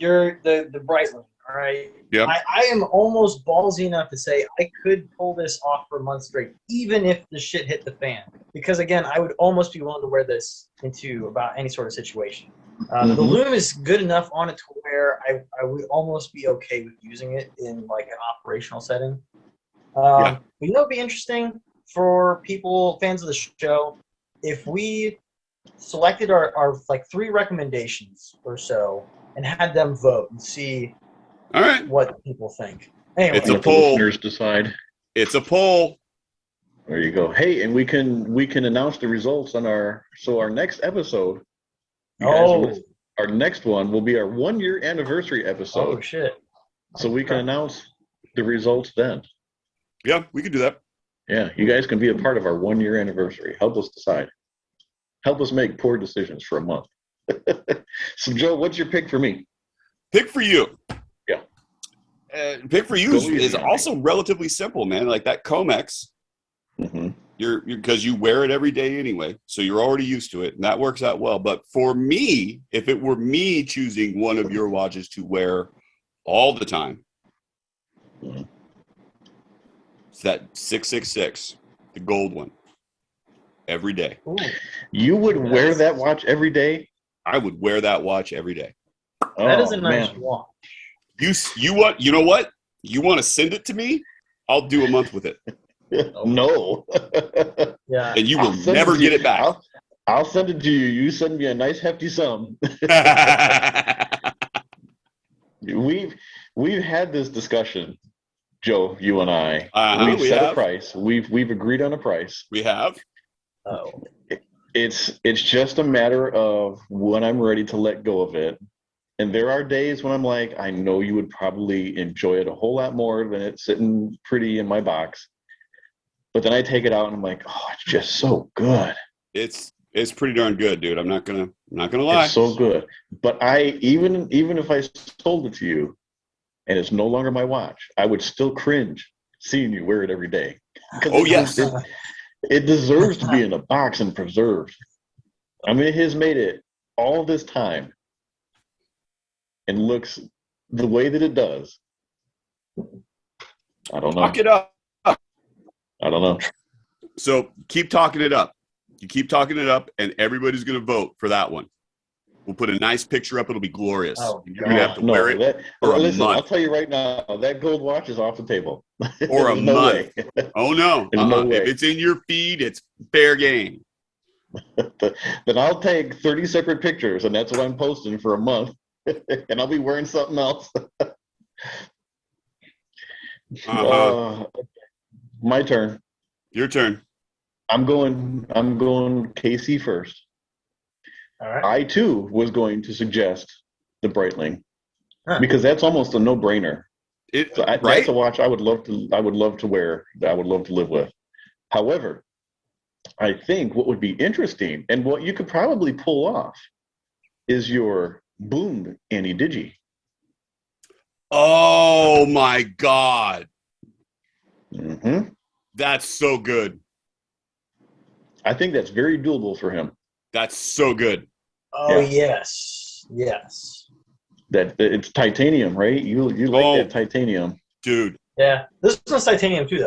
the Breitling. All right. Yeah. I am almost ballsy enough to say I could pull this off for a month straight, even if the shit hit the fan. Because again, I would almost be willing to wear this into about any sort of situation. The loom is good enough on it to where I would almost be okay with using it in like an operational setting. But it'd be interesting for people, fans of the show, if we selected our like 3 recommendations or so and had them vote and see all right what people think. Anyway, it's a Let poll. the listeners decide. It's a poll. There you go. Hey, and we can announce the results on our next episode. Our next one will be our 1-year anniversary episode. Oh shit! So we can announce the results then. Yeah, we can do that. Yeah, you guys can be a part of our 1-year anniversary. Help us decide. Help us make poor decisions for a month. So, Joe, what's your pick for me? Pick for you. Yeah. Pick for you is also relatively simple, man. Like that Comex. You're because you wear it every day anyway, so you're already used to it, and that works out well. But for me, if it were me choosing one of your watches to wear all the time, it's that 666, the gold one, every day. Ooh. You would wear that watch every day? I would wear that watch every day. That is Oh a nice man, watch. You want? You know what? You want to send it to me? I'll do a month with it, no. Yeah. and you I'll will send never to get you. it back. I'll send it to you. You send me a nice hefty sum. We've had this discussion, Joe, you and I. We've We set a have. price. We've agreed on a price. We have. Oh. It's just a matter of when I'm ready to let go of it. And there are days when I'm like, I know you would probably enjoy it a whole lot more than it sitting pretty in my box. But then I take it out and I'm like, oh, it's just so good. It's pretty darn good, dude. I'm not gonna lie. It's so good. But I even if I sold it to you and it's no longer my watch, I would still cringe seeing you wear it every day. Oh yes. It deserves to be in a box and preserved. I mean, it has made it all this time and looks the way that it does. I don't know. Talk it up. I don't know. So keep talking it up. You keep talking it up, and everybody's going to vote for that one. We'll put a nice picture up. It'll be glorious. Oh, You're going to have to wear it Listen, I'll month. tell you right now, that gold watch is off the table. Or a There's no month. way. Oh no! There's no way. If it's in your feed, it's fair game. Then I'll take 30 separate pictures, and that's what I'm posting for a month, and I'll be wearing something else. My turn. Your turn. I'm going KC first. All right. I too was going to suggest the Breitling Huh. because that's almost a no-brainer. So Right? That's a watch I would love to wear. That I would love to live with. However, I think what would be interesting and what you could probably pull off is your Boom Annie Digi. Oh my God! Mm-hmm. That's so good. I think that's very doable for him. That's so good. Oh Yeah. yes. That it's titanium, right? You like Oh. that titanium. Dude. Yeah. This one's titanium too,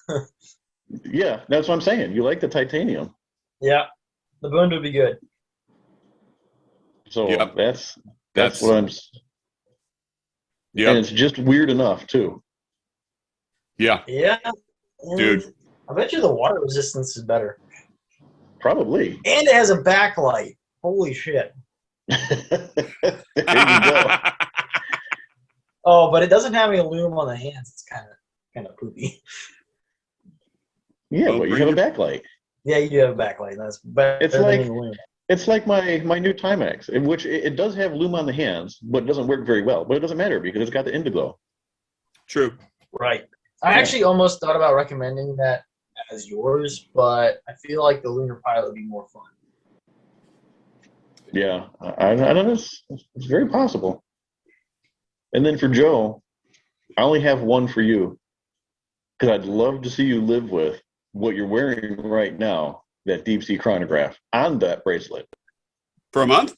though. Yeah, that's what I'm saying. You like the titanium. Yeah. The Boone would be good. So Yep. that's what I'm. Yeah. And it's just weird enough too. Yeah. Yeah. And Dude. I bet you the water resistance is better. Probably. And it has a backlight. Holy shit. There you go. Oh, but it doesn't have any aluminum on the hands. It's kind of poopy. Yeah, Oh, but you bring have a your- backlight. Yeah, you do have a backlight. That's better It's than like- any aluminum. It's like my new Timex, in which it does have lume on the hands, but it doesn't work very well. But it doesn't matter because it's got the Indiglo. True. Right. I Yeah. actually almost thought about recommending that as yours, but I feel like the Lunar Pilot would be more fun. Yeah, I don't know. It's very possible. And then for Joe, I only have one for you because I'd love to see you live with what you're wearing right now, that deep sea chronograph on that bracelet. For a month?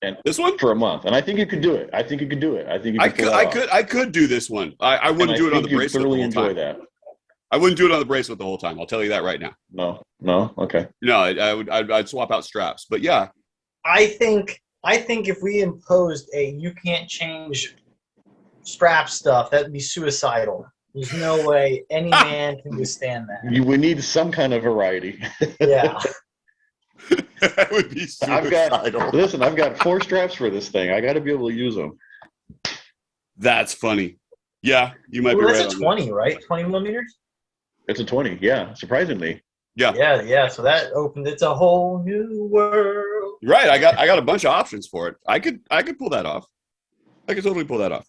And This one? for a month. And I think you could do it. I think you could do it. I think you could pull that off. I could do this one. I And wouldn't do it on the think you'd bracelet the thoroughly whole enjoy time. that. I wouldn't do it on the bracelet the whole time. I'll tell you that right now. No, okay. No, I'd swap out straps. But yeah, I think if we imposed a you can't change strap stuff, that'd be suicidal. There's no way any man can withstand that. We need some kind of variety. Yeah. that would be suicidal. Listen, I've got 4 straps for this thing. I got to be able to use them. That's funny. Yeah, you might Well, be that's right. a 20, right? 20 millimeters? It's a 20, yeah, surprisingly. Yeah. So that opened. It's a whole new world. Right. I got a bunch of options for it. I could pull that off. I could totally pull that off.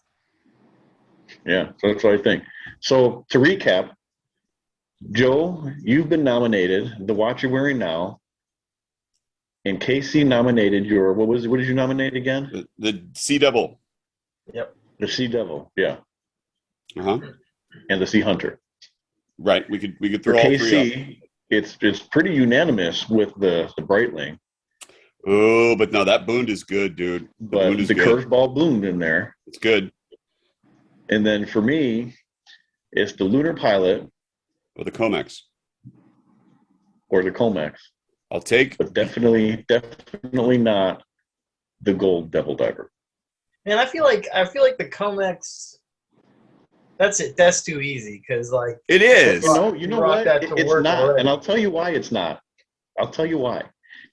Yeah, so that's what I think. So to recap, Joe, you've been nominated. The watch you're wearing now, and Casey nominated your what did you nominate again? The Sea Devil. The Sea Devil, yeah, Uh-huh. and the Sea Hunter. Right. We could For throw all three up. KC, it's pretty unanimous with the Breitling, Oh, but no, that Boond is good, dude. but Boond is the good. curveball bloomed in there. It's good. And then for me, it's the Lunar Pilot Or the Comex. or the Comex, I'll take. but definitely not the Gold Devil Diver. And I feel like the Comex. That's it. That's too easy because like It is. You know rock what? that to It's work not, already. and I'll tell you why it's not. I'll tell you why.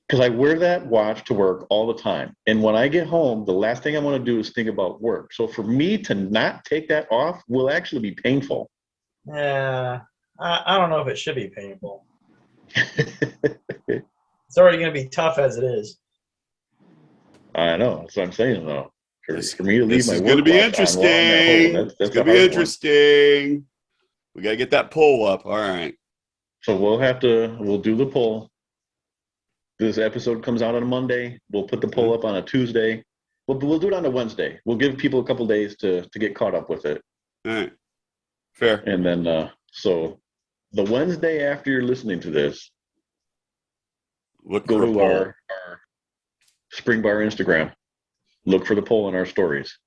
Because I wear that watch to work all the time, and when I get home, the last thing I want to do is think about work. So for me to not take that off will actually be painful. Yeah, I don't know if it should be painful. It's already going to be tough as it is. I know. That's what I'm saying, though. For me to leave This my is work going to be watch on while I'm at home, interesting. that's It's a going to be hard one. interesting. We got to get that poll up. All right. So we'll do the poll. This episode comes out on a Monday. We'll put the poll up on a Tuesday. We'll do it on a Wednesday. We'll give people a couple days to get caught up with it. All right. Fair. And then, so the Wednesday after you're listening to this, Look go for a to poll. our Spring Bar Instagram, look for the poll in our stories,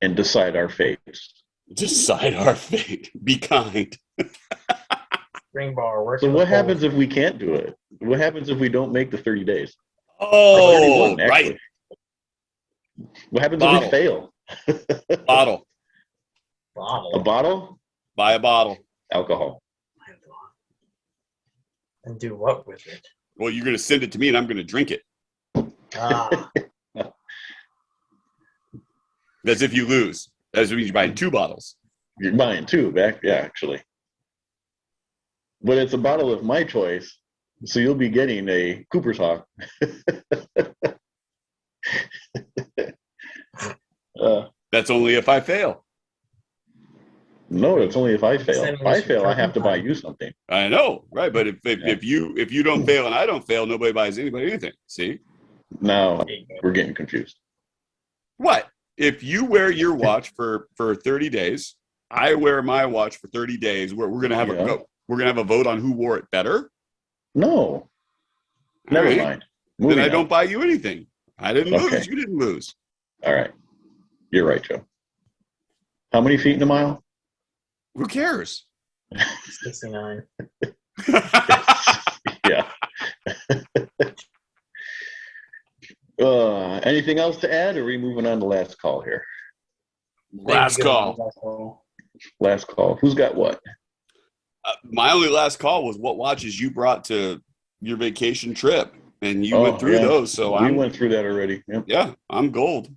and decide our fates. Decide our fate. Be kind. Spring bar. Working So the what polls. happens if we can't do it? What happens if we don't make the 30 days? Oh, 31, right. actually. What happens Bottle. if we fail? Bottle. A Bottle. bottle? Buy a bottle. Alcohol. And do what with it? Well, you're going to send it to me and I'm going to drink it. Ah, As if you lose. As if you're buying 2 bottles. You're buying 2 back, yeah, actually. But it's a bottle of my choice, so you'll be getting a Cooper's Hawk. That's only if I fail. No, it's only if I fail. Send If me I some fail, I have to buy turpentine. you something. I know, right? But if you don't fail and I don't fail, nobody buys anybody anything. See? Now we're getting confused. What? If you wear your watch for 30 days, I wear my watch for 30 days, we're going to have Yeah. we're going to have a vote on who wore it better? No, never All right. mind. Then Moving I on. don't buy you anything. I didn't Okay. lose. You didn't lose. All right. You're right, Joe. How many feet in a mile? Who cares? 69. Yeah. Anything else to add, or are we moving on to last call here? Last call. Last call. Last call. Who's got what? My only last call was what watches you brought to your vacation trip, and you went through yeah. those. So We went through that already. Yep. yeah, I'm gold.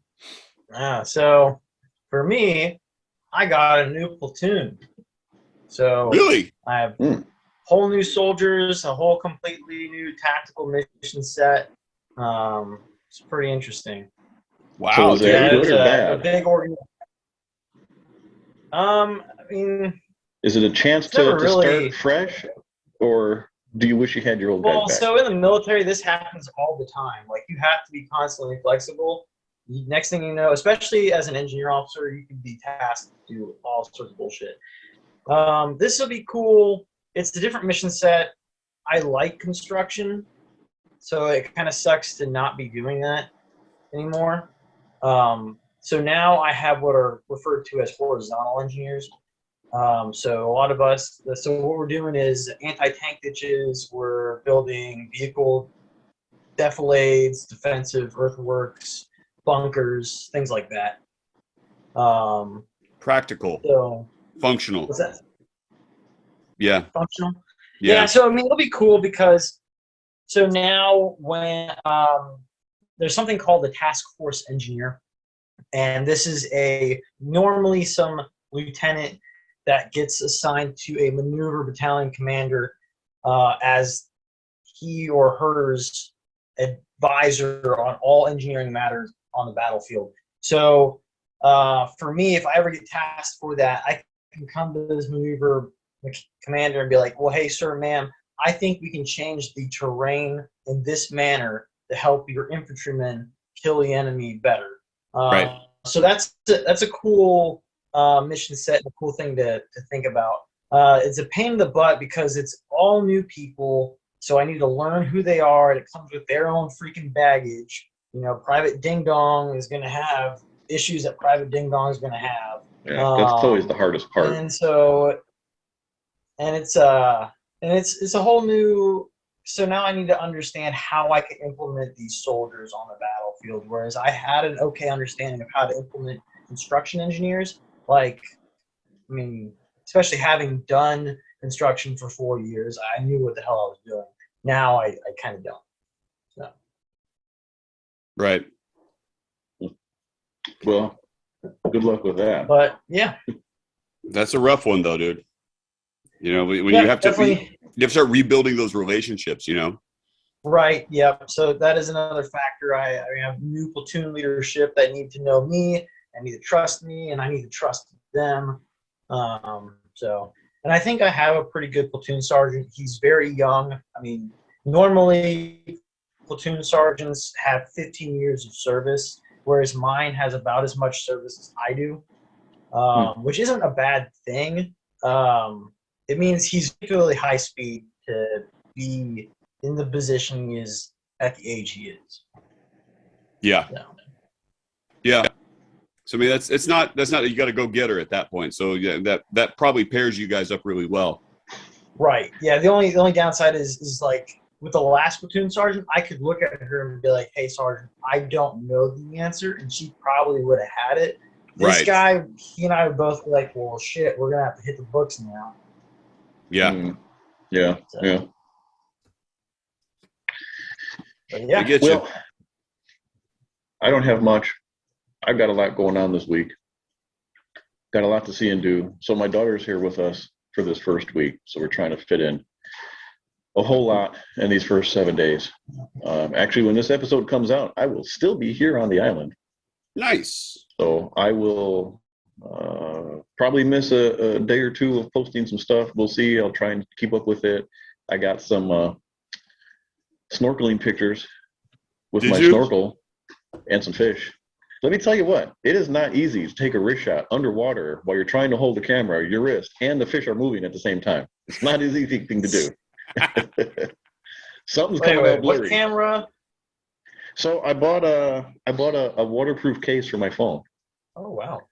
So for me, I got a new platoon. So Really? I have Hmm. whole new soldiers, a whole completely new tactical mission set. It's pretty interesting. Wow, So is that dude. good or a bad? big organ. I mean, Is it a chance It's never to really- start fresh, or do you wish you had your old well, guys back? so in the military, this happens all the time. Like you have to be constantly flexible. Next thing you know, especially as an engineer officer, you can be tasked to do all sorts of bullshit. This will be cool. It's a different mission set. I like construction, so it kind of sucks to not be doing that anymore. So now I have what are referred to as horizontal engineers. So a lot of us, so what we're doing is anti-tank ditches. We're building vehicle defilades, defensive earthworks, bunkers, things like that. Practical, So functional. what's that? Yeah, Functional? yeah. So I mean, it'll be cool because so now when there's something called the task force engineer, and this is normally some lieutenant that gets assigned to a maneuver battalion commander as he or her's advisor on all engineering matters on the battlefield. So for me, if I ever get tasked for that, I can come to this maneuver commander and be like, well, hey, sir, ma'am, I think we can change the terrain in this manner to help your infantrymen kill the enemy better. Right. So that's a cool mission set and a cool thing to think about. It's a pain in the butt because it's all new people, so I need to learn who they are, and it comes with their own freaking baggage. You know, Private Ding Dong is going to have issues that Private Ding Dong is going to have. Yeah, that's always the hardest part. And so, it's a whole new. So now I need to understand how I can implement these soldiers on the field, whereas I had an okay understanding of how to implement construction engineers. Like, I mean, especially having done construction for 4 years, I knew what the hell I was doing. Now I kind of don't. So. Right. Well, good luck with that. But yeah, That's a rough one though, dude. You know, when yeah, you have to definitely. you have to start rebuilding those relationships, you know. Right. Yep. So that is another factor. I have new platoon leadership that need to know me and need to trust me, and I need to trust them. And I think I have a pretty good platoon sergeant. He's very young. I mean, normally platoon sergeants have 15 years of service, whereas mine has about as much service as I do, which isn't a bad thing. It means he's particularly high speed to be in the position he is at the age he is. Yeah. So. Yeah. So I mean, that's not you got to go get her at that point. So yeah, that probably pairs you guys up really well. Right. Yeah. The only downside is like with the last platoon sergeant, I could look at her and be like, "Hey, sergeant, I don't know the answer," and she probably would have had it. This Right. guy, he and I would both be like, "Well, shit, we're gonna have to hit the books now." Yeah. Yeah. So, Yeah. but I yeah. get you. Well, I don't have much. I've got a lot going on this week. Got a lot to see and do. So my daughter's here with us for this first week. So we're trying to fit in a whole lot in these first 7 days. Actually, when this episode comes out, I will still be here on the island. Nice. So I will probably miss a day or two of posting some stuff. We'll see. I'll try and keep up with it. I got some snorkeling pictures with Did my you? snorkel and some fish. Let me tell you what, it is not easy to take a wrist shot underwater while you're trying to hold the camera, your wrist, and the fish are moving at the same time. It's not an easy thing to do. Something's coming out What blurry. camera? So I bought a waterproof case for my phone. Oh wow.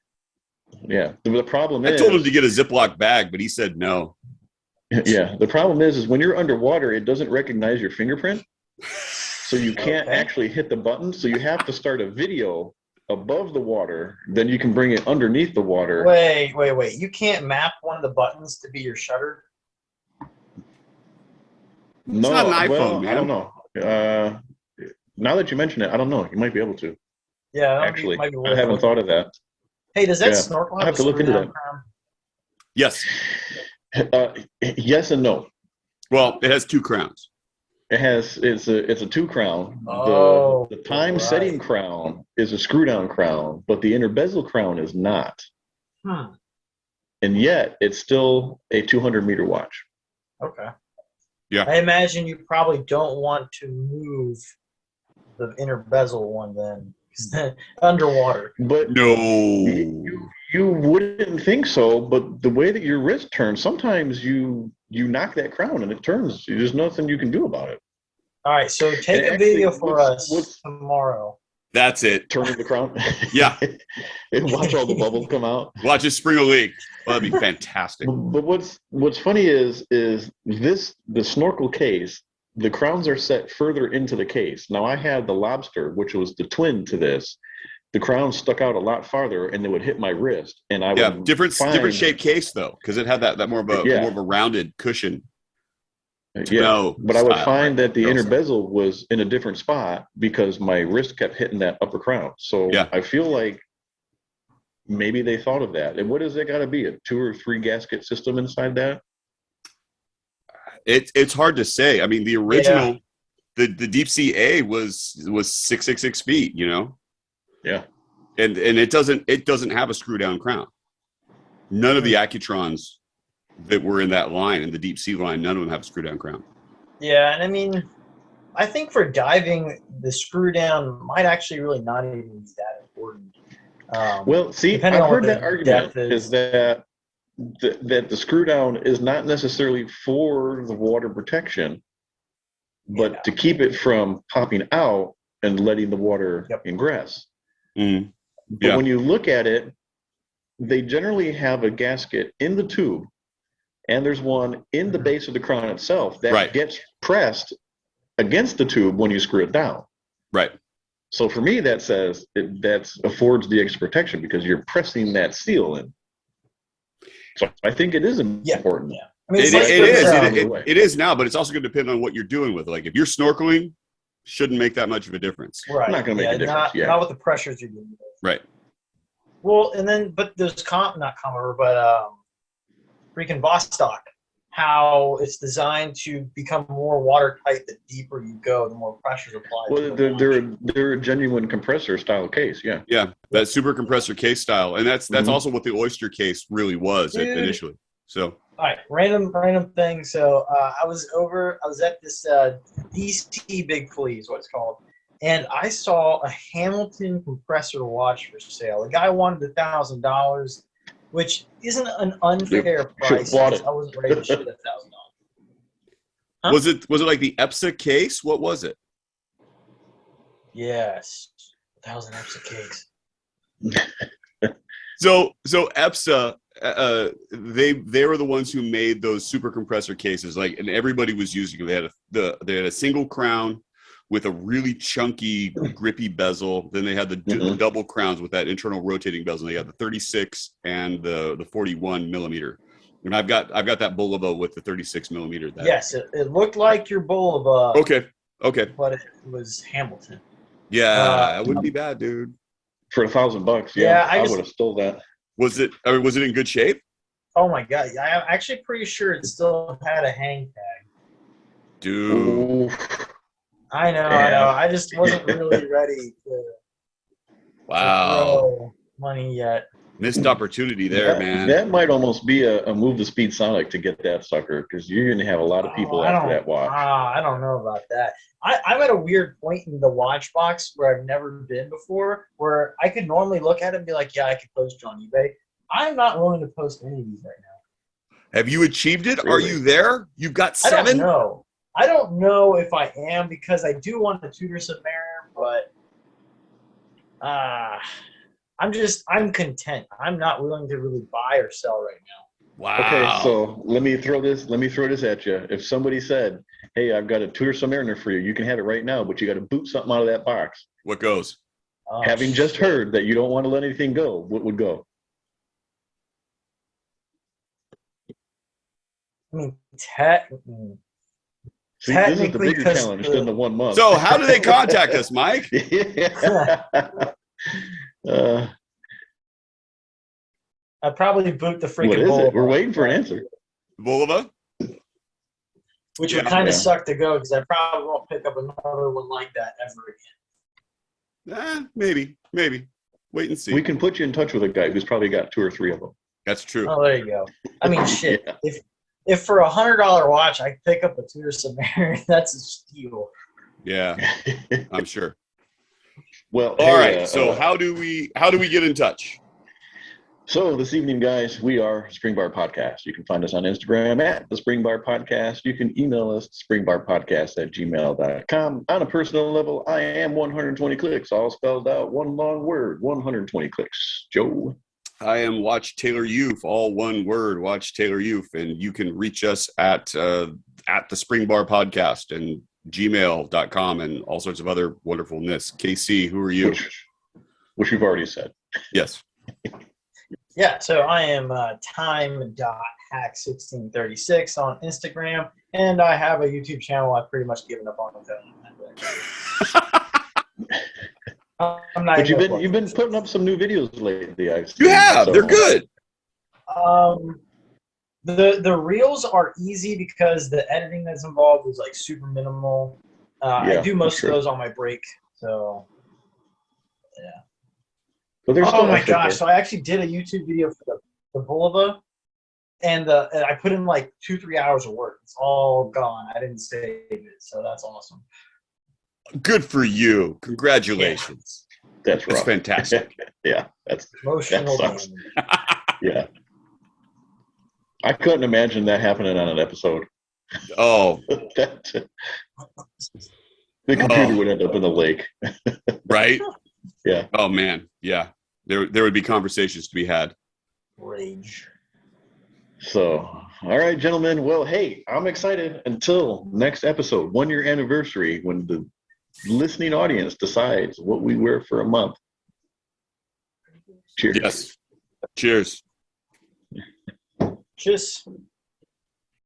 Yeah. The problem I is, told him to get a Ziploc bag, but he said no. yeah, the problem is when you're underwater, it doesn't recognize your fingerprint. So you can't actually hit the button. So you have to start a video above the water. Then you can bring it underneath the water. Wait. You can't map one of the buttons to be your shutter? No, not an iPhone, well, man. I don't know. Now that you mention it, I don't know. You might be able to. Yeah. Actually, might be I worth haven't looking. thought of that. Hey, does that Yeah, snorkel I have a to look into screw-down that. crown? Yes. Yes and no. Well, it has two crowns. It's a two crown. Oh, the time right. setting crown is a screw down crown, but the inner bezel crown is not. And yet it's still a 200-meter watch. Okay. Yeah. I imagine you probably don't want to move the inner bezel one then, because then underwater. But No. you wouldn't think so, but the way that your wrist turns, sometimes you knock that crown and it turns. There's nothing you can do about it. All right, so take And a video actually, for us tomorrow. That's it. Turning the crown. Yeah. And watch all the bubbles come out. Watch it spring a leak. Well, that'd be fantastic. But what's funny is the snorkel case, the crowns are set further into the case. Now I had the lobster, which was the twin to this. The crown stuck out a lot farther, and it would hit my wrist, and I would different find, shaped case though, because it had that more of a rounded cushion. Yeah, No but I would style, find that the girl inner style. bezel was in a different spot because my wrist kept hitting that upper crown. So Yeah. I feel like maybe they thought of that. And what does it got to be? A 2 or 3 gasket system inside that? It's hard to say. I mean, the original, the Deep Sea A was 666 feet. You know. Yeah. And it doesn't have a screw down crown. None of the Accutrons that were in that line, in the deep sea line, none of them have a screw down crown. Yeah, and I mean, I think for diving, the screw down might actually really not even be that important. Well, see, depending I've on what heard that the argument depth is. is that the screw down is not necessarily for the water protection, but to keep it from popping out and letting the water ingress. Mm. But when you look at it, they generally have a gasket in the tube, and there's one in the base of the crown itself that gets pressed against the tube when you screw it down. Right. So for me, that says that affords the extra protection because you're pressing that seal in. So I think it is important. Yeah. I mean, it is now, but it's also going to depend on what you're doing with it. Like if you're snorkeling, shouldn't make that much of a difference. Right. Not going to make a difference. Not with the pressures you're doing. Right. Well, and then, but there's freaking Vostok, how it's designed to become more watertight the deeper you go, the more pressure is applied. Well, they're a genuine compressor style case, yeah. Yeah, that super compressor case style, and that's also what the Oyster case really was initially. So, all right, random thing. So I was at this DC Big Flea is what it's called, and I saw a Hamilton compressor watch for sale. The guy wanted $1,000. Which isn't an unfair price. I wasn't ready to shoot $1,000. Huh? Was it like the EPSA case? What was it? Yes, 1,000 EPSA case. So EPSA, they were the ones who made those super compressor cases. Like, and everybody was using them. They had a single crown with a really chunky, grippy bezel. Then they had the double crowns with that internal rotating bezel. They had the 36 and the 41 millimeter. And I've got that Bulova with the 36 millimeter. Yes, it looked like your Bulova. Okay. But it was Hamilton. Yeah, it wouldn't be bad, dude. For $1,000, yeah, I would have stole that. Was it in good shape? Oh my god, I'm actually pretty sure it still had a hang tag. Dude. Ooh. I know. I just wasn't really ready to throw money yet. Missed opportunity there, man. That might almost be a move the Speed Sonic to get that sucker because you're going to have a lot of people after that watch. I don't know about that. I'm at a weird point in the watch box where I've never been before, where I could normally look at it and be like, yeah, I could post on eBay. I'm not willing to post any of these right now. Have you achieved it? Really? Are you there? You've got 7? I don't know. I don't know if I am because I do want the Tudor Submariner, but I'm content. I'm not willing to really buy or sell right now. Wow. Okay, so let me throw this at you. If somebody said, "Hey, I've got a Tudor Submariner for you. You can have it right now, but you got to boot something out of that box." What goes? Having just heard that you don't want to let anything go, what would go? I mean, See, this is the bigger challenge than the 1 month. So how do they contact us, Mike? I'd probably boot the freaking What is Bulova. it? We're waiting for an answer. Bulova? Which would kind of suck to go because I probably won't pick up another one like that ever again. Maybe. Wait and see. We can put you in touch with a guy who's probably got 2 or 3 of them. That's true. Oh, there you go. I mean, shit. Yeah. If for $100 watch I pick up a Tudor Submariner, that's a steal. Yeah, I'm sure. Well, all right. So how do we get in touch? So this evening, guys, we are Spring Bar Podcast. You can find us on Instagram at the Spring Bar Podcast. You can email us springbarpodcast@gmail.com. On a personal level, I am 120 clicks, all spelled out, one long word, 120 clicks. Joe. I am Watch Taylor Youth, all one word, Watch Taylor Youth. And you can reach us at the Spring Bar Podcast and gmail.com and all sorts of other wonderfulness. KC, who are you? Which you've already said. Yes. Yeah, so I am time.hack1636 on Instagram, and I have a YouTube channel I've pretty much given up on. But you've been putting up some new videos lately. You have. They're good. The reels are easy because the editing that's involved is like super minimal. I do most of those on my break. So yeah. But oh my gosh! So I actually did a YouTube video for the Bulova, and I put in like 2-3 hours of work. It's all gone. I didn't save it, so that's awesome. Good for you! Congratulations. Yeah. That's rough. That's fantastic. Yeah, that's emotional. That sucks. Yeah, I couldn't imagine that happening on an episode. Oh, the computer would end up in the lake. Right? Yeah. Oh man. Yeah. There would be conversations to be had. Rage. So, all right, gentlemen. Well, hey, I'm excited until next episode, 1 year anniversary, when the listening audience decides what we wear for a month. Cheers. Yes. Cheers. Just